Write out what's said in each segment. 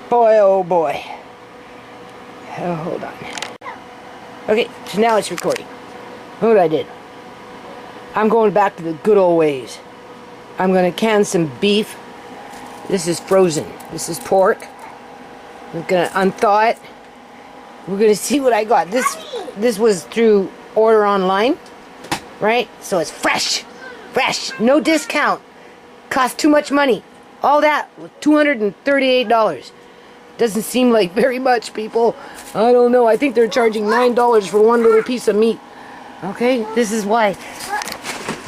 Boy, oh boy. Oh, hold on. Okay, so now it's recording. Look what I did. I'm going back to the good old ways. I'm going to can some beef. This is frozen. This is pork. I'm going to unthaw it. We're going to see what I got. This was through order online, right? So it's fresh. Fresh. No discount. Cost too much money. All that was $238. Doesn't seem like very much, people. I don't know. I think they're charging $9 for one little piece of meat. Okay? This is why.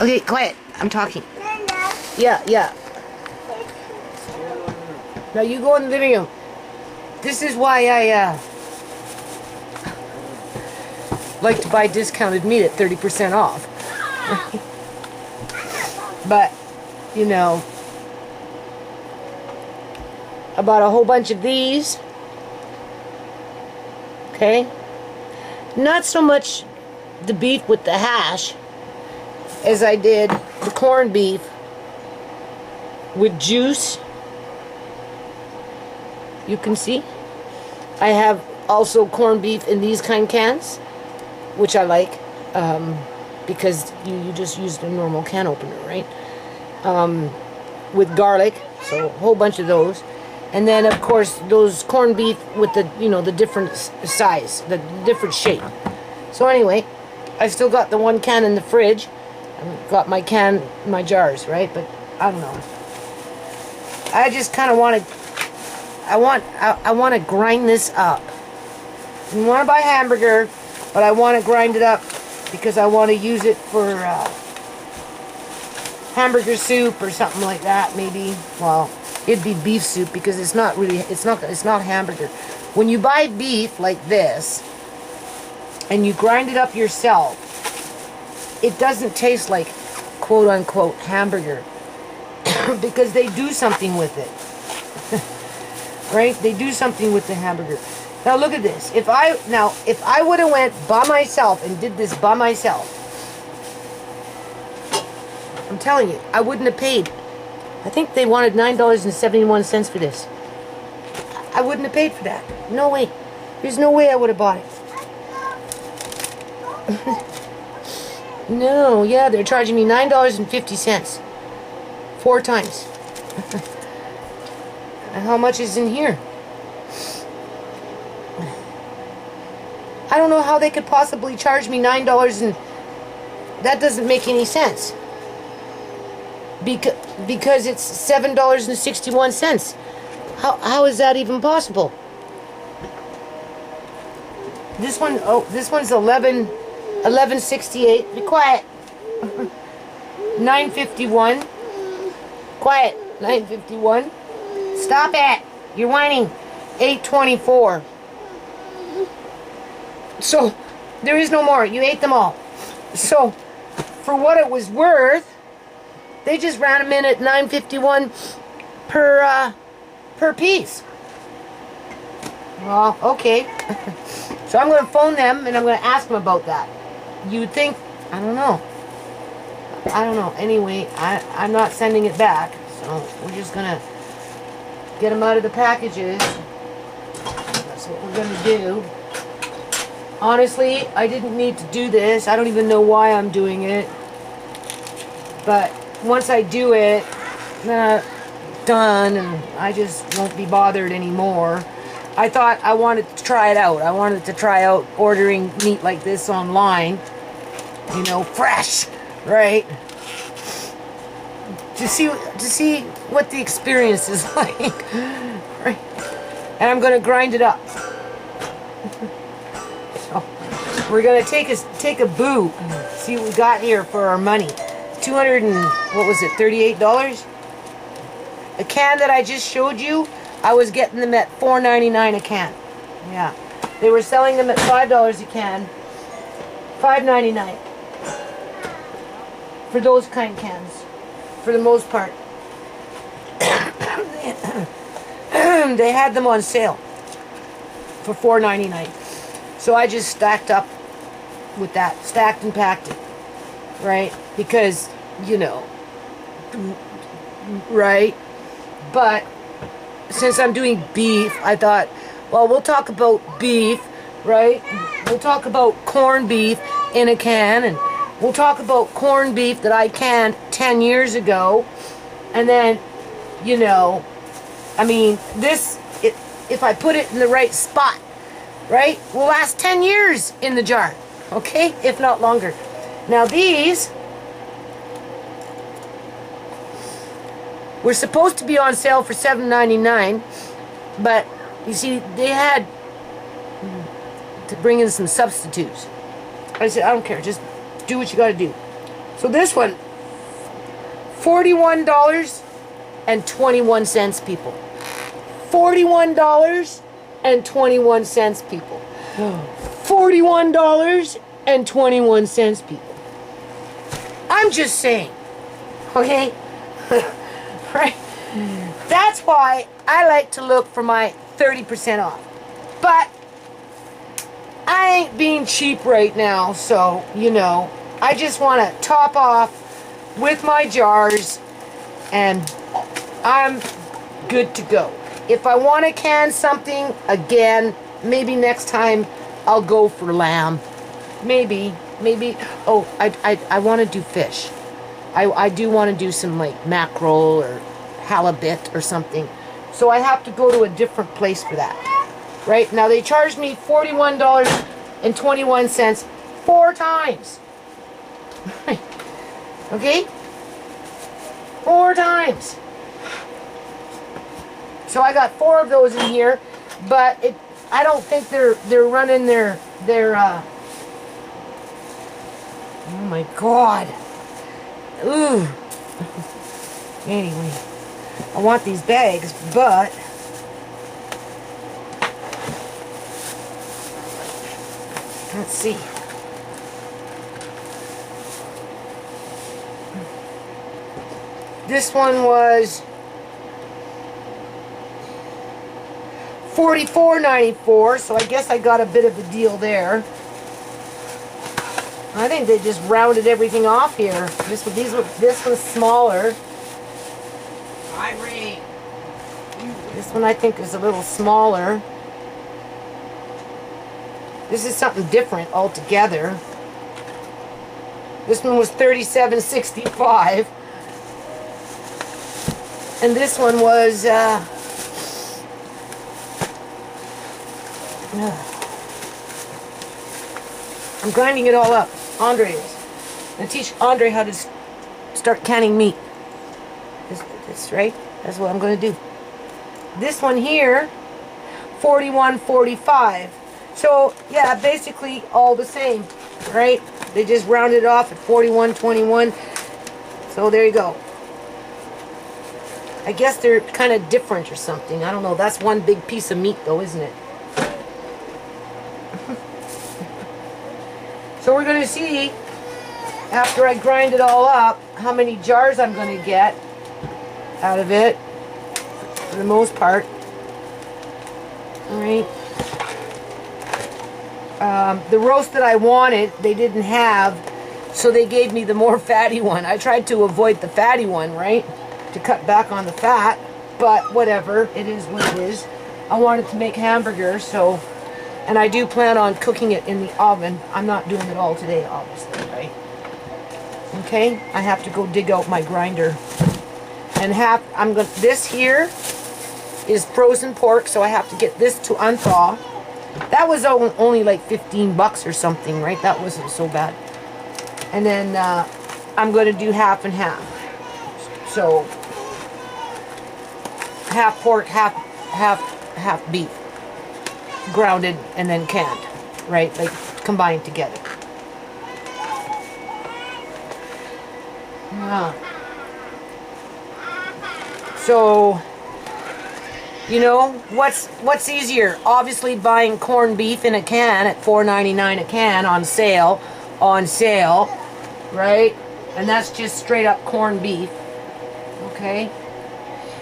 Okay, quiet. I'm talking. Yeah. Now you go in the living room. This is why I like to buy discounted meat at 30% off. But, you know, I bought a whole bunch of these. Okay? Not so much the beef with the hash as I did the corned beef with juice. You can see. I have also corned beef in these kind of cans, which I like, because you just use the normal can opener, right? With garlic, so a whole bunch of those. And then, of course, those corned beef with the, you know, the different size, the different shape. So anyway, I still got the one can in the fridge. I've got my jars, right? But I don't know. I just kind of want to. I want to grind this up. I don't want to buy hamburger, but I want to grind it up because I want to use it for hamburger soup or something like that. Maybe. Well, it'd be beef soup because it's not really. It's not hamburger. When you buy beef like this and you grind it up yourself, it doesn't taste like quote unquote hamburger because they do something with it. Right? They do something with the hamburger. Now look at this. If I would have went by myself and did this by myself, I'm telling you, I wouldn't have paid. I think they wanted $9.71 for this. I wouldn't have paid for that. No way. There's no way I would have bought it. No, yeah, they're charging me $9.50. 4 times. And how much is in here? I don't know how they could possibly charge me $9 and that doesn't make any sense. Because it's $7.61. How is that even possible? This one's $11.68. Be quiet. $9.51. Quiet. $9.51. Stop it! You're whining. $8.24. So there is no more. You ate them all. So for what it was worth, they just ran them in at $9.51 per piece. Well, okay. So I'm going to phone them and I'm going to ask them about that. You would think, I don't know. Anyway, I'm not sending it back. So we're just going to get them out of the packages. That's what we're going to do. Honestly, I didn't need to do this. I don't even know why I'm doing it. But once I do it, done, and I just won't be bothered anymore. I thought I wanted to try it out. I wanted to try out ordering meat like this online. You know, fresh, right? To see what the experience is like. Right? And I'm going to grind it up. So we're going to take a boo. See what we got here for our money. $38? A can that I just showed you, I was getting them at $4.99 a can. Yeah. They were selling them at $5 a can. $5.99 for those kind of cans. For the most part. They had them on sale for $4.99. So I just stacked up with that. Stacked and packed it. Right? Because, you know, right? But since I'm doing beef, I thought, well, we'll talk about beef, right? We'll talk about corned beef in a can, and we'll talk about corned beef that I canned 10 years ago. And then, you know, I mean, this, if I put it in the right spot, right, will last 10 years in the jar, okay? If not longer. Now these were supposed to be on sale for $7.99, but you see, they had to bring in some substitutes. I said, I don't care, just do what you gotta do. So this one, $41.21, people. $41.21, people. $41.21, people. I'm just saying, okay? Right? That's why I like to look for my 30% off. But I ain't being cheap right now, so, you know, I just want to top off with my jars, and I'm good to go. If I want to can something again, maybe next time I'll go for lamb. Maybe. Oh, I want to do fish. I do want to do some like mackerel or halibut or something. So I have to go to a different place for that. Right? Now they charged me $41.21 4 times. Okay? 4 times. So I got 4 of those in here, but I don't think they're running their oh my god. Ooh. Anyway, I want these bags, but let's see. This one was $44.94, so I guess I got a bit of a deal there. I think they just rounded everything off here. This one's smaller. This one I think is a little smaller. This is something different altogether. This one was $37.65. And this one was I'm grinding it all up. Andre is. I'm gonna teach Andre how to start canning meat. That's right. That's what I'm gonna do. This one here, $41.45. So yeah, basically all the same, right? They just rounded off at $41.21. So there you go. I guess they're kind of different or something. I don't know. That's one big piece of meat though, isn't it? So we're going to see, after I grind it all up, how many jars I'm going to get out of it, for the most part. Alright. The roast that I wanted, they didn't have, so they gave me the more fatty one. I tried to avoid the fatty one, right? To cut back on the fat, but whatever, it is what it is. I wanted to make hamburgers, so, and I do plan on cooking it in the oven. I'm not doing it all today, obviously, right? Okay, I have to go dig out my grinder. And this here is frozen pork, so I have to get this to unthaw. That was only like 15 bucks or something, right? That wasn't so bad. And then I'm going to do half and half. So half pork, half beef, grounded and then canned, right? Like combined together. So, you know, what's easier? Obviously buying corned beef in a can at $4.99 a can on sale, right? And that's just straight up corned beef. Okay?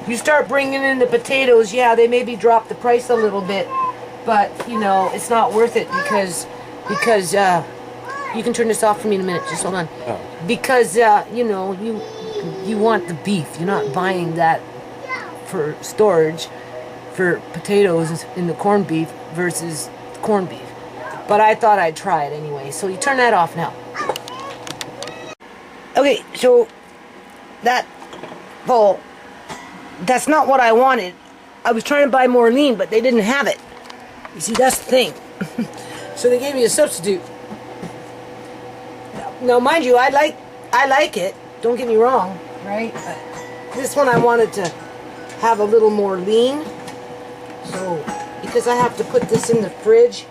You start bringing in the potatoes, yeah, they maybe drop the price a little bit, but you know, it's not worth it because you can turn this off for me in a minute, just hold on. Oh. Because you know, you want the beef. You're not buying that for storage. for potatoes in the corned beef versus corned beef. But I thought I'd try it anyway. So you turn that off now. Okay, so that bowl, that's not what I wanted. I was trying to buy more lean, but they didn't have it. You see, that's the thing. So they gave me a substitute. Now, mind you, I like it. Don't get me wrong, right? This one I wanted to have a little more lean. So, because I have to put this in the fridge,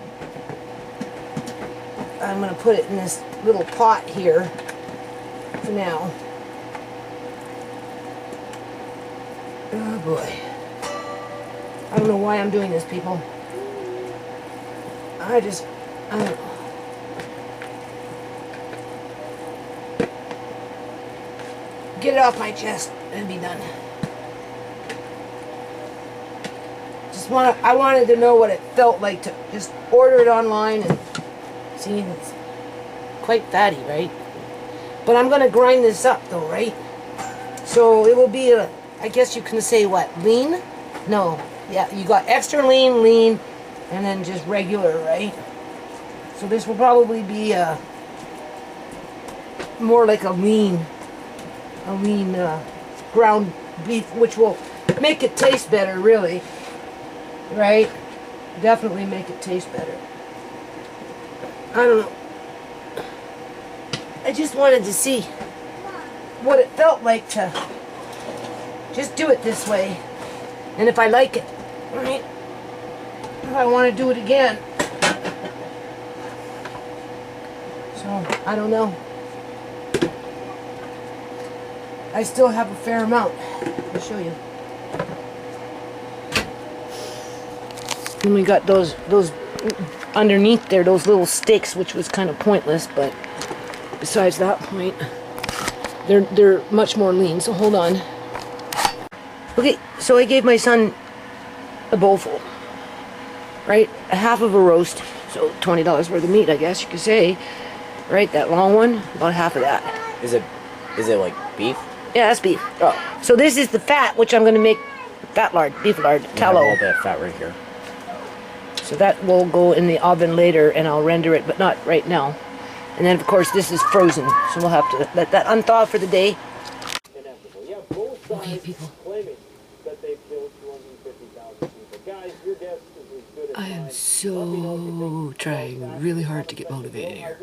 I'm going to put it in this little pot here for now. Oh boy. I don't know why I'm doing this, people. I don't know. Get it off my chest and be done. I wanted to know what it felt like to just order it online and see, it's quite fatty, right? But I'm going to grind this up though, right? So it will be a, I guess you can say what, lean? No, yeah, you got extra lean, and then just regular, right? So this will probably be more like a lean ground beef, which will make it taste better, really. Right? Definitely make it taste better. I don't know. I just wanted to see what it felt like to just do it this way. And if I like it, right? If I want to do it again. So, I don't know. I still have a fair amount. I'll show you. And we got those underneath there, those little sticks, which was kind of pointless, but besides that point, they're much more lean. So hold on. Okay, so I gave my son a bowl full, right? A half of a roast, so $20 worth of meat, I guess you could say, right? That long one, about half of that. Is it like beef? Yeah, that's beef. Oh. So this is the fat, which I'm going to make fat lard, beef lard, tallow. A little bit of fat right here. So that will go in the oven later, and I'll render it, but not right now. And then, of course, this is frozen, so we'll have to let that unthaw for the day. Okay, people. I am so trying really hard to get motivated here.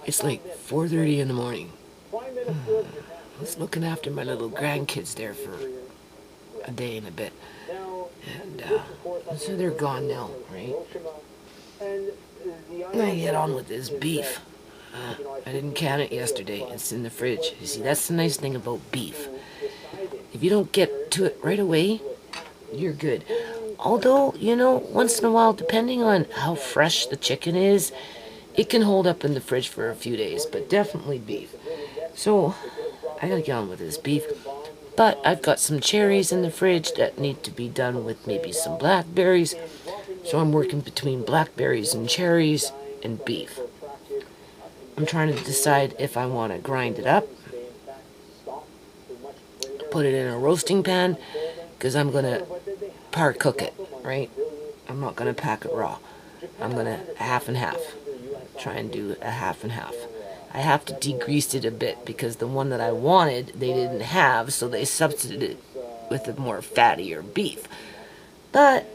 It's like 4:30 in the morning. I was looking after my little grandkids there for a day and a bit. And so they're gone now, right? And I get on with this beef. I didn't can it yesterday. It's in the fridge. You see, that's the nice thing about beef. If you don't get to it right away, you're good. Although, you know, once in a while, depending on how fresh the chicken is, it can hold up in the fridge for a few days, but definitely beef. So, I gotta get on with this beef. But I've got some cherries in the fridge that need to be done with maybe some blackberries. So I'm working between blackberries and cherries and beef. I'm trying to decide if I want to grind it up, put it in a roasting pan, because I'm going to par cook it, right? I'm not going to pack it raw. I'm going to half and half. Try and do a half and half. I have to degrease it a bit because the one that I wanted they didn't have, so they substituted it with a more fattier beef. But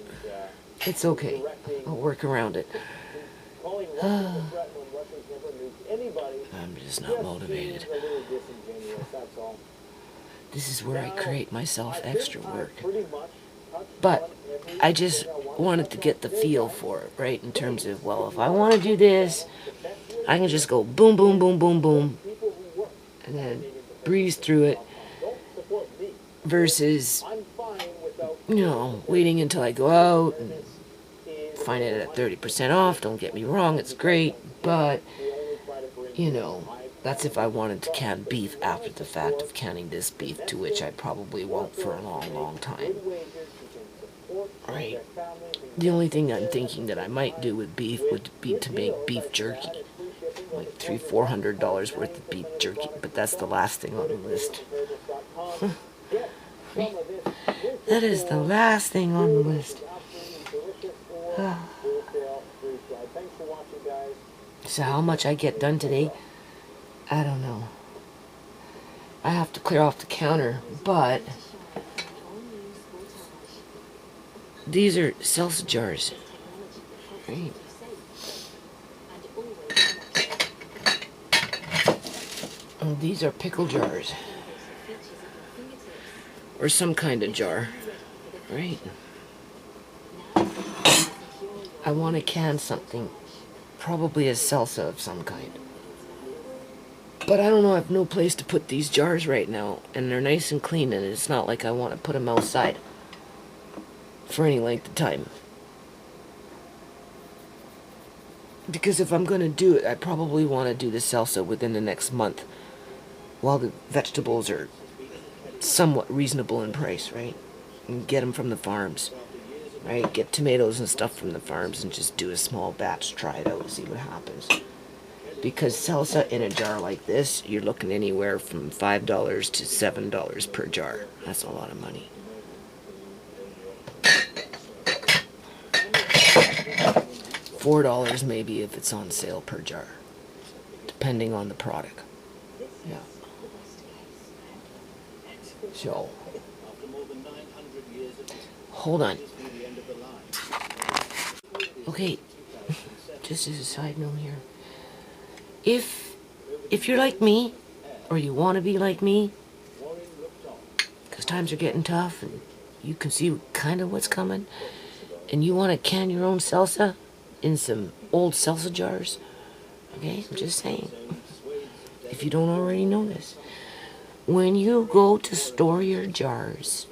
it's okay. I'll work around it. I'm just not motivated. This is where I create myself extra work. But I just wanted to get the feel for it, right? In terms of, well, if I want to do this, I can just go boom, boom, boom, boom, boom, and then breeze through it, versus, you know, waiting until I go out and find it at 30% off. Don't get me wrong, it's great, but, you know, that's if I wanted to can beef after the fact of canning this beef, to which I probably won't for a long, long time. Right. The only thing I'm thinking that I might do with beef would be to make beef jerky. Like $300-400 worth of beef jerky, but that's the last thing on the list. That is the last thing on the list. So how much I get done today, I don't know. I have to clear off the counter, but these are salsa jars. Right. And these are pickle jars. Or some kind of jar. Right. I want to can something. Probably a salsa of some kind. But I don't know, I have no place to put these jars right now. And they're nice and clean, and it's not like I want to put them outside for any length of time. Because if I'm going to do it, I probably want to do the salsa within the next month. While the vegetables are somewhat reasonable in price, right? And get them from the farms. Right? Get tomatoes and stuff from the farms and just do a small batch, try it out, see what happens. Because salsa in a jar like this, you're looking anywhere from $5 to $7 per jar. That's a lot of money. $4 maybe if it's on sale per jar, depending on the product. Yeah. So, hold on. Okay, just as a side note here. If you're like me, or you want to be like me, because times are getting tough and you can see kind of what's coming, and you want to can your own salsa in some old salsa jars, okay, I'm just saying, if you don't already know this, when you go to store your jars,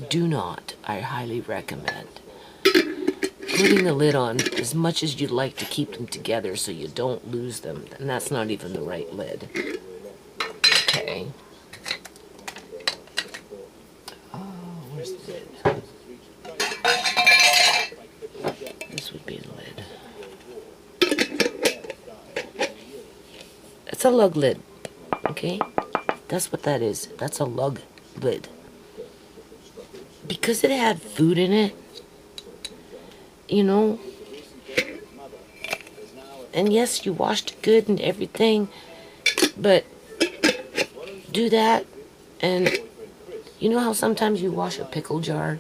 do not, I highly recommend, putting the lid on as much as you'd like to keep them together so you don't lose them. And that's not even the right lid. Okay. Oh, where's the lid? This would be the lid. It's a lug lid. Okay? That's what that is. That's a lug lid. Because it had food in it, you know, and yes, you washed it good and everything, but do that, and you know how sometimes you wash a pickle jar,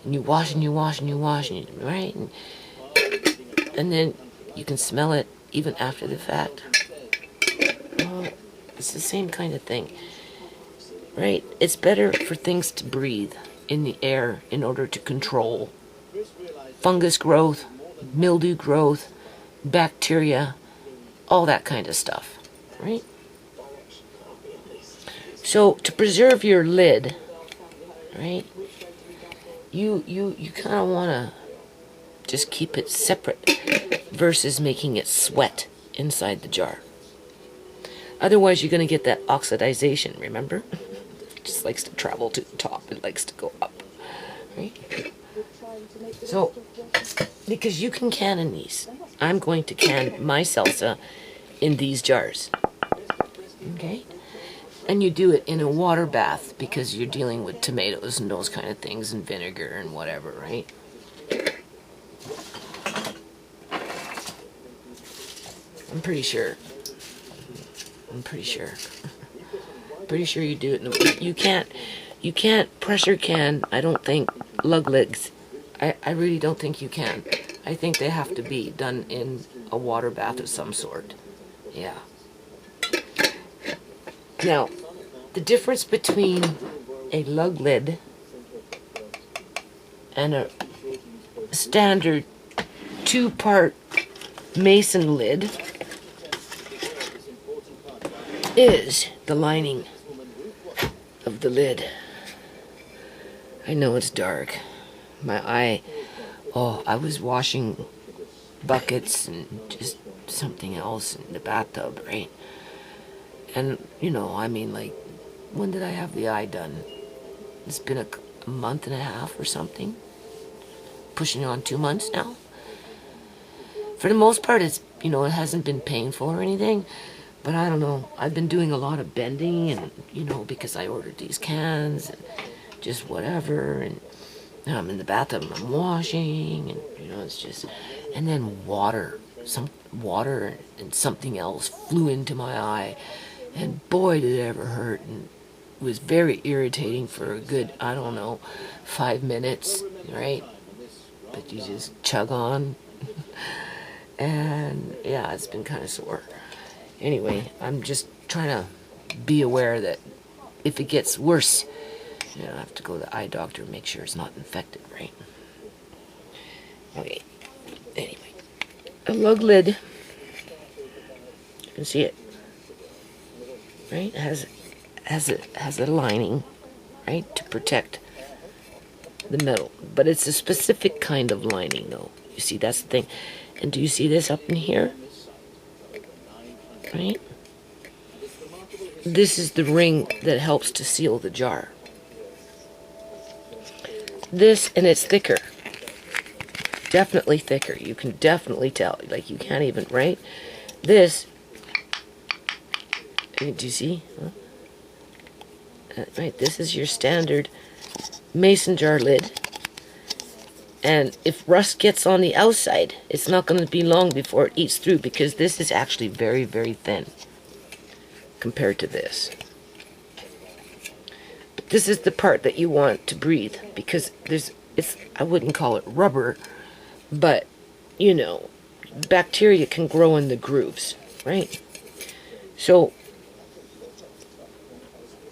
and you wash and you wash and you wash, and you, right, and then you can smell it even after the fact. Well, it's the same kind of thing, right? It's better for things to breathe in the air in order to control fungus growth, mildew growth, bacteria, all that kind of stuff, right? So to preserve your lid, right, you kind of want to just keep it separate versus making it sweat inside the jar. Otherwise, you're going to get that oxidization, remember? It just likes to travel to the top. It likes to go up, right? So, because you can can in these, I'm going to can my salsa in these jars. Okay? And you do it in a water bath because you're dealing with tomatoes and those kind of things and vinegar and whatever, right? I'm pretty sure. Pretty sure you do it. You can't pressure can, I don't think, lug lids. I really don't think you can. I think they have to be done in a water bath of some sort. Yeah. Now, the difference between a lug lid and a standard 2-part mason lid is the lining of the lid. I know it's dark. My eye, I was washing buckets and just something else in the bathtub, right? And, you know, I mean, like, when did I have the eye done? It's been a month and a half or something. Pushing on 2 months now. For the most part, it's, you know, it hasn't been painful or anything. But I don't know. I've been doing a lot of bending and, you know, because I ordered these cans and just whatever. And Now I'm in the bathtub, I'm washing, and it's just, and then some water and something else flew into my eye, and boy did it ever hurt, and it was very irritating for a good, I don't know, 5 minutes, right? But you just chug on, and yeah, it's been kind of sore. Anyway, I'm just trying to be aware that if it gets worse, I have to go to the eye doctor and make sure it's not infected, right? Okay. Anyway, a lug lid. You can see it, right? It has a lining, right, to protect the metal. But it's a specific kind of lining, though. You see, that's the thing. And do you see this up in here? Right? This is the ring that helps to seal the jar. This, and it's thicker. Definitely thicker. You can definitely tell. Like, you can't even, right? This, do you see? Huh? Right, this is your standard mason jar lid. And if rust gets on the outside, it's not going to be long before it eats through, because this is actually very, very thin compared to this. But this is the part that you want to breathe, because I wouldn't call it rubber, but, bacteria can grow in the grooves, right? So,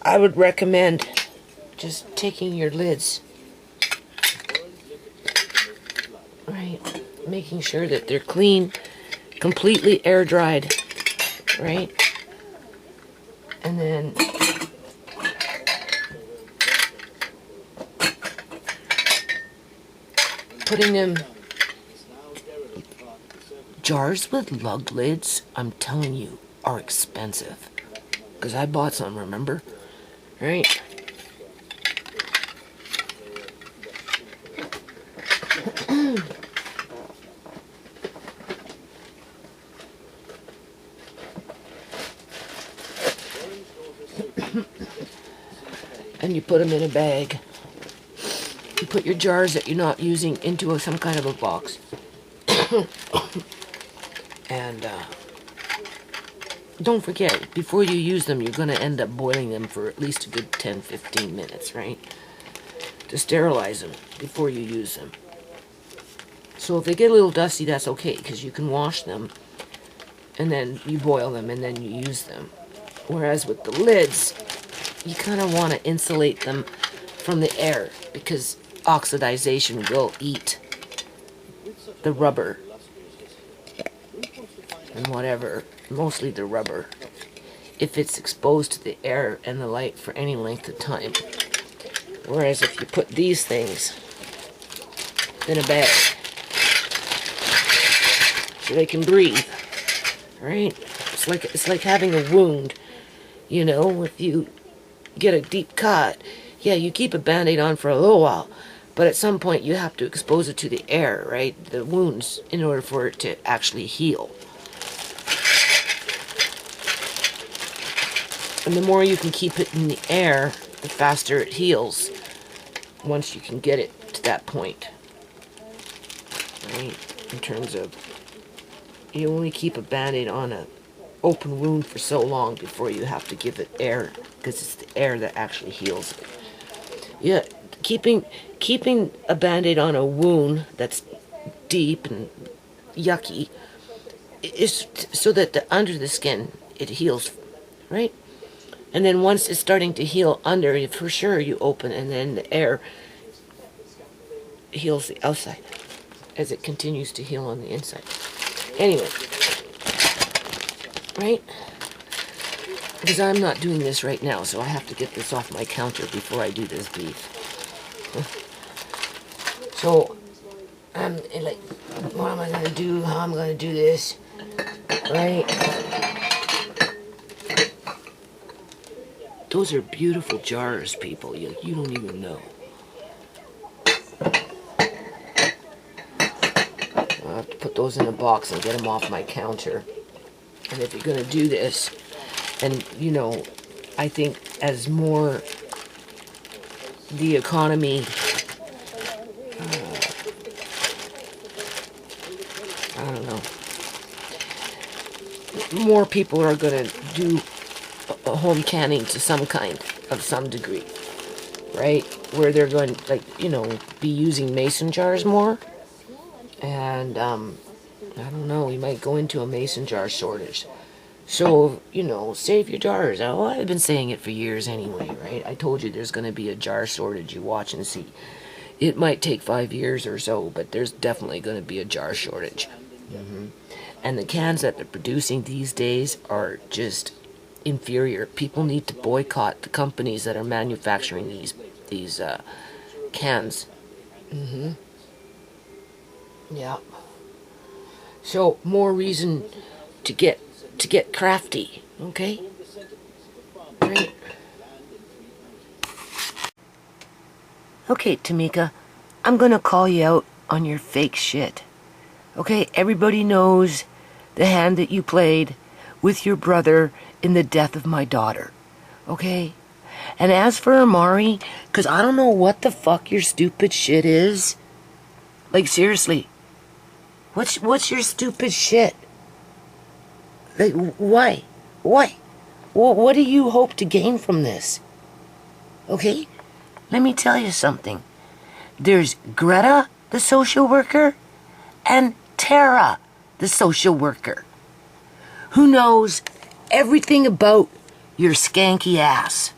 I would recommend just taking your lids, right, making sure that they're clean, completely air dried, right, and then putting them, jars with lug lids, I'm telling you, are expensive, because I bought some, remember, right? And you put them in a bag. You put your jars that you're not using into some kind of a box. And don't forget, before you use them, you're going to end up boiling them for at least a good 10-15 minutes, right? To sterilize them before you use them. So if they get a little dusty, that's okay, because you can wash them, and then you boil them, and then you use them. Whereas with the lids, you kind of want to insulate them from the air, because oxidization will eat the rubber and whatever, mostly the rubber, if it's exposed to the air and the light for any length of time. Whereas if you put these things in a bag so they can breathe, right? It's like having a wound, if you get a deep cut, yeah, you keep a band-aid on for a little while, but at some point you have to expose it to the air, right? The wounds, in order for it to actually heal. And the more you can keep it in the air, the faster it heals, once you can get it to that point, right? In terms of, you only keep a band-aid on an open wound for so long before you have to give it air, because it's the air that actually heals it. Yeah, keeping a band-aid on a wound that's deep and yucky is so that under the skin it heals, right? And then once it's starting to heal under, for sure you open, and then the air heals the outside as it continues to heal on the inside. Anyway, right? Because I'm not doing this right now, so I have to get this off my counter before I do this beef. So, I'm like, what am I going to do? How am I going to do this? Right? Those are beautiful jars, people. You don't even know. I'll have to put those in a box and get them off my counter. And if you're going to do this, and, I think as more the economy more people are gonna do a home canning to some kind, of some degree, right? Where they're going, like, be using mason jars more. And, I don't know, we might go into a mason jar shortage. So, save your jars. Oh, I've been saying it for years anyway, right? I told you there's going to be a jar shortage. You watch and see. It might take 5 years or so, but there's definitely going to be a jar shortage. And the cans that they're producing these days are just inferior. People need to boycott the companies that are manufacturing these cans. Yeah. So more reason to get crafty, okay? Right. Okay, Tamika, I'm gonna call you out on your fake shit. Okay, everybody knows the hand that you played with your brother in the death of my daughter. Okay? And as for Amari, 'cause I don't know what the fuck your stupid shit is. Like, seriously. What's your stupid shit? Like, why? Why? What do you hope to gain from this? Okay? Let me tell you something. There's Greta, the social worker, and Tara, the social worker, who knows everything about your skanky ass.